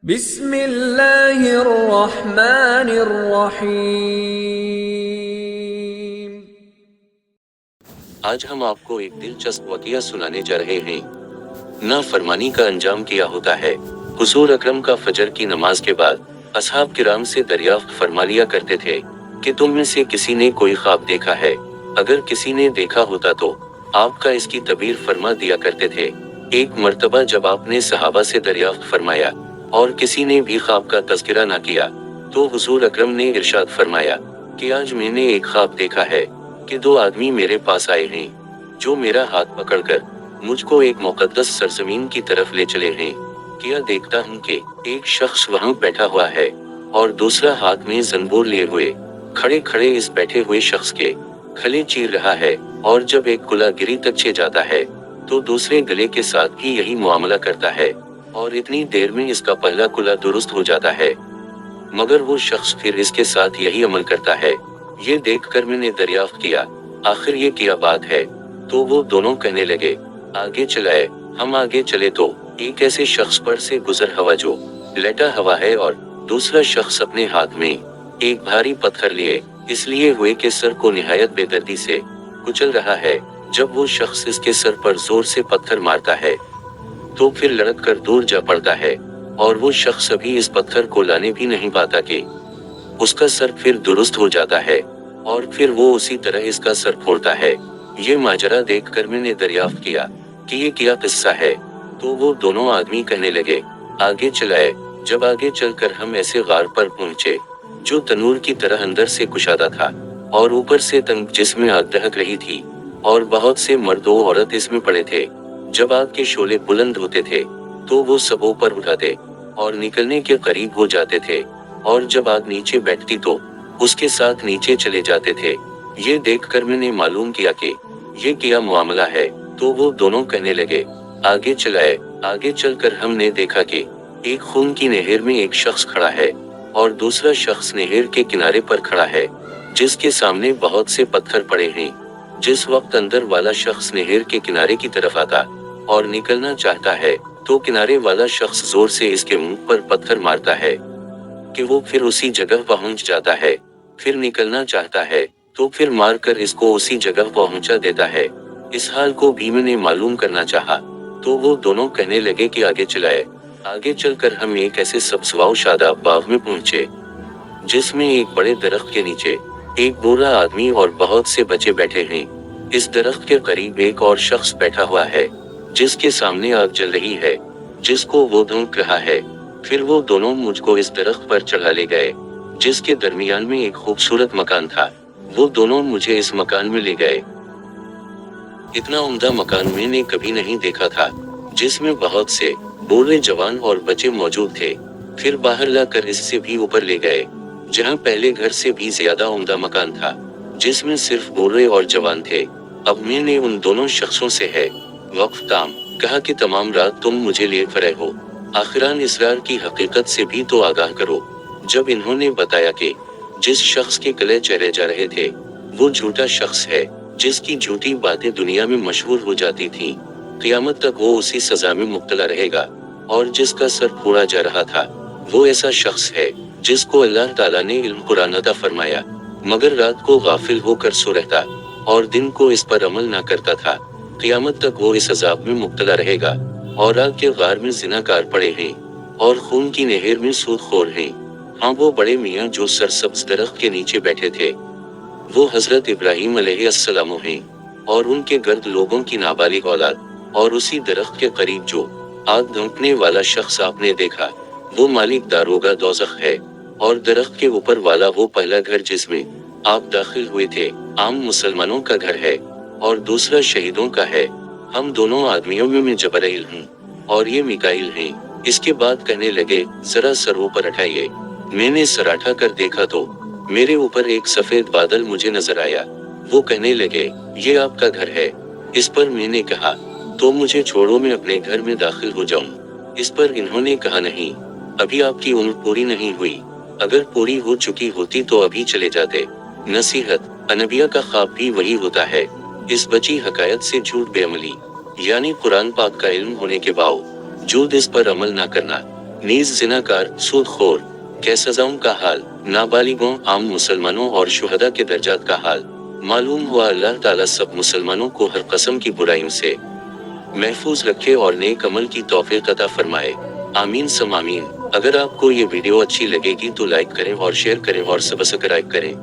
بسم اللہ الرحمن الرحیم۔ آج ہم آپ کو ایک دلچسپ واقعہ سنانے جا رہے ہیں۔ نافرمانی کا انجام کیا ہوتا ہے۔ حضور اکرم کا فجر کی نماز کے بعد اصحاب کرام سے دریافت فرما لیا کرتے تھے کہ تم میں سے کسی نے کوئی خواب دیکھا ہے؟ اگر کسی نے دیکھا ہوتا تو آپ کا اس کی تعبیر فرما دیا کرتے تھے۔ ایک مرتبہ جب آپ نے صحابہ سے دریافت فرمایا اور کسی نے بھی خواب کا تذکرہ نہ کیا تو حضور اکرم نے ارشاد فرمایا کہ آج میں نے ایک خواب دیکھا ہے کہ دو آدمی میرے پاس آئے ہیں جو میرا ہاتھ پکڑ کر مجھ کو ایک مقدس سرزمین کی طرف لے چلے ہیں۔ کیا دیکھتا ہوں کہ ایک شخص وہاں بیٹھا ہوا ہے اور دوسرا ہاتھ میں زنبور لیے ہوئے کھڑے کھڑے اس بیٹھے ہوئے شخص کے کھلے چیر رہا ہے، اور جب ایک گلا گری تک چے جاتا ہے تو دوسرے گلے کے ساتھ بھی یہی معاملہ کرتا ہے، اور اتنی دیر میں اس کا پہلا کلا درست ہو جاتا ہے، مگر وہ شخص پھر اس کے ساتھ یہی عمل کرتا ہے۔ یہ دیکھ کر میں نے دریافت کیا آخر یہ کیا بات ہے؟ تو وہ دونوں کہنے لگے آگے چلائے۔ ہم آگے چلے تو ایک ایسے شخص پر سے گزر ہوا جو لیٹا ہوا ہے، اور دوسرا شخص اپنے ہاتھ میں ایک بھاری پتھر لیے اس لیے ہوئے کہ سر کو نہایت بے دردی سے کچل رہا ہے۔ جب وہ شخص اس کے سر پر زور سے پتھر مارتا ہے تو پھر لڑک کر دور جا پڑتا ہے، اور وہ شخص ابھی اس پتھر کو لانے بھی نہیں پاتا کہ اس کا سر پھر درست ہو جاتا ہے، اور پھر وہ اسی طرح اس کا سر پھوڑتا ہے۔ یہ ماجرا دیکھ کر میں نے دریافت کیا کہ یہ کیا قصہ ہے؟ تو وہ دونوں آدمی کہنے لگے آگے چلائے۔ جب آگے چل کر ہم ایسے غار پر پہنچے جو تنور کی طرح اندر سے کشادہ تھا اور اوپر سے تنگ، جس میں آگ دہک رہی تھی، اور بہت سے مرد و عورت اس میں پڑے تھے۔ جب آگ کے شعلے بلند ہوتے تھے تو وہ سب اوپر اٹھاتے اور نکلنے کے قریب ہو جاتے تھے، اور جب آگ نیچے بیٹھتی تو اس کے ساتھ نیچے چلے جاتے تھے۔ یہ دیکھ کر میں نے معلوم کیا کہ یہ کیا معاملہ ہے، تو وہ دونوں کہنے لگے آگے چلائے۔ آگے چل کر ہم نے دیکھا کہ ایک خون کی نہر میں ایک شخص کھڑا ہے، اور دوسرا شخص نہر کے کنارے پر کھڑا ہے جس کے سامنے بہت سے پتھر پڑے ہیں۔ جس وقت اندر والا شخص نہر کے کنارے کی طرف آتا اور نکلنا چاہتا ہے تو کنارے والا شخص زور سے اس کے منہ پر پتھر مارتا ہے کہ وہ پھر اسی جگہ پہنچ جاتا ہے۔ پھر نکلنا چاہتا ہے تو پھر مار کر اس کو اسی جگہ پہنچا دیتا ہے۔ اس حال کو بھی میں نے معلوم کرنا چاہا تو وہ دونوں کہنے لگے کہ آگے چلائے۔ آگے چل کر ہم ایک ایسے سبز و شاداب باغ میں پہنچے جس میں ایک بڑے درخت کے نیچے ایک بوڑھا آدمی اور بہت سے بچے بیٹھے ہیں۔ اس درخت کے قریب ایک اور شخص بیٹھا ہوا ہے جس کے سامنے آگ جل رہی ہے جس کو وہ دھونک رہا ہے۔ پھر وہ دونوں مجھ کو اس درخت پر چڑھا لے گئے جس کے درمیان میں ایک خوبصورت مکان تھا۔ وہ دونوں مجھے اس مکان میں لے گئے۔ اتنا عمدہ مکان میں نے کبھی نہیں دیکھا تھا، جس میں بہت سے بوڑھے، جوان اور بچے موجود تھے۔ پھر باہر لا کر اس سے بھی اوپر لے گئے جہاں پہلے گھر سے بھی زیادہ عمدہ مکان تھا جس میں صرف بوڑھے اور جوان تھے۔ اب میں نے ان دونوں شخصوں سے ہے وقف کام کہا کہ تمام رات تم مجھے لے فرے ہو، آخران اسرار کی حقیقت سے بھی تو آگاہ کرو۔ جب انہوں نے بتایا کہ جس شخص کے گلے چہرے جا رہے تھے وہ جھوٹا شخص ہے جس کی جھوٹی باتیں دنیا میں مشہور ہو جاتی تھیں، قیامت تک وہ اسی سزا میں مبتلا رہے گا، اور جس کا سر پھوڑا جا رہا تھا وہ ایسا شخص ہے جس کو اللہ تعالیٰ نے علم قرآن عطا فرمایا، مگر رات کو غافل ہو کر سو رہتا اور دن کو اس پر عمل نہ کرتا تھا، قیامت تک وہ اس عذاب میں مبتلا رہے گا۔ اور آگ کے غار میں زناکار پڑے ہیں اور خون کی نہر میں سود خور ہیں۔ ہاں، وہ بڑے میاں جو سرسبز درخت کے نیچے بیٹھے تھے وہ حضرت ابراہیم علیہ السلام ہیں، اور ان کے گرد لوگوں کی نابالغ اولاد۔ اور اسی درخت کے قریب جو آگ دھونکنے والا شخص آپ نے دیکھا وہ مالک داروغہ دوزخ ہے، اور درخت کے اوپر والا وہ پہلا گھر جس میں آپ داخل ہوئے تھے عام مسلمانوں کا گھر ہے، اور دوسرا شہیدوں کا ہے۔ ہم دونوں آدمیوں میں جبرائیل ہوں اور یہ میکائیل ہیں۔ اس کے بعد کہنے لگے ذرا سر اوپر اٹھائیے۔ میں نے سر اٹھا کر دیکھا تو میرے اوپر ایک سفید بادل مجھے نظر آیا۔ وہ کہنے لگے یہ آپ کا گھر ہے۔ اس پر میں نے کہا تو مجھے چھوڑو، میں اپنے گھر میں داخل ہو جاؤں۔ اس پر انہوں نے کہا نہیں، ابھی آپ کی عمر پوری نہیں ہوئی، اگر پوری ہو چکی ہوتی تو ابھی چلے جاتے۔ نصیحت، انبیاء کا خواب بھی وہی ہوتا ہے۔ اس بچی حکایت سے جھوٹ بے عملی، یعنی قرآن پاک کا علم ہونے کے باوجود اس پر عمل نہ کرنا، نیز زناکار، سود خور کے سزاؤں کا حال، نابالغوں، عام مسلمانوں اور شہداء کے درجات کا حال۔ معلوم ہوا اللہ تعالیٰ سب مسلمانوں کو ہر قسم کی برائیوں سے محفوظ رکھے اور نیک عمل کی توفیق عطا فرمائے۔ آمین سم آمین۔ اگر آپ کو یہ ویڈیو اچھی لگے گی تو لائک کریں اور شیئر کریں اور سبسکرائب کریں۔